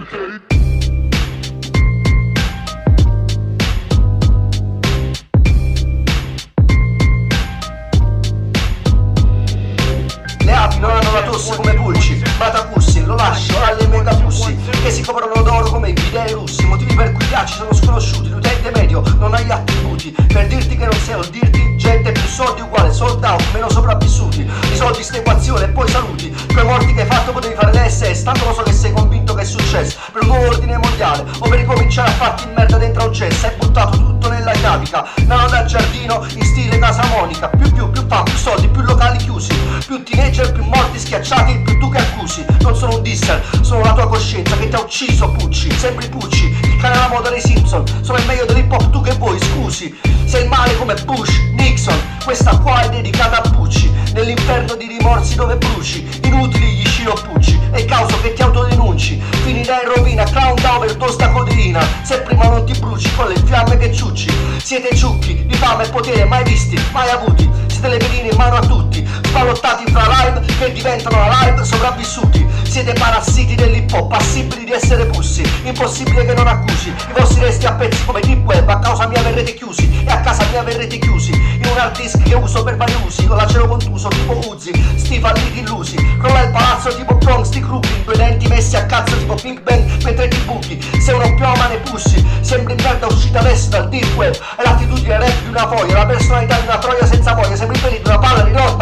Le api non hanno la tosse come pulci, ma Takussi lo lascio alle megapussi che si coprono d'oro come i bidei russi. Motivi per cui i ghiacci sono sconosciuti, l'utente medio non ha gli attributi per dirti che non sei o dirti gente più soldi uguale sold out, meno sopravvissuti. Risolvi sta equazione e poi saluti quei morti che hai fatto, potevi fare l'SS, tanto lo so che sei convinto che è successo per un nuovo ordine mondiale o per ricominciare a farti in merda dentro un cesso. Hai buttato tutto nella chiavica, nano da giardino in stile Casa Monica. Più fan, più soldi, più locali chiusi, più teenager, più morti schiacciati, più tu che accusi. Non sono un disser, sono la tua coscienza che ti ha ucciso Pucci. Sembri Pucci, il cane alla moda dei Simpson, sono il meglio dell'hip hop, tu che vuoi, scusi. Sei il male come Bush, Nixon, questa qua è dedicata a Pucci. Nell'inferno di rimorsi dove bruci, inutili gli sciroppucci, è causa che ti autodenunci. Finirà in rovina, clown da overdose da codeina, se prima non ti bruci con le fiamme che ciucci. Siete ciucchi di fame e potere mai visti, mai avuti. Siete le pedine in mano a tutti, sballottati fra live che diventano la live sopravvissuti. Siete parassiti dell'hip hop, passibili di essere pussi, impossibile che non accusi. I vostri resti a pezzi come deep web, a causa mia verrete chiusi e a casa mia verrete chiusi in un hard disk che uso per vari usi, con l'acero contuso tipo Uzi, sti falliti illusi. Crolla il palazzo tipo Bronx di Crooklyn, due denti messi a cazzo tipo Big Bang mentre ti buchi. Sei uno pioma ne pussi, sembri in merda uscita adesso dal deep web. È l'attitudine rap di una foglia, la personalità di una troia senza voglia, sembri quelli di una palla di rock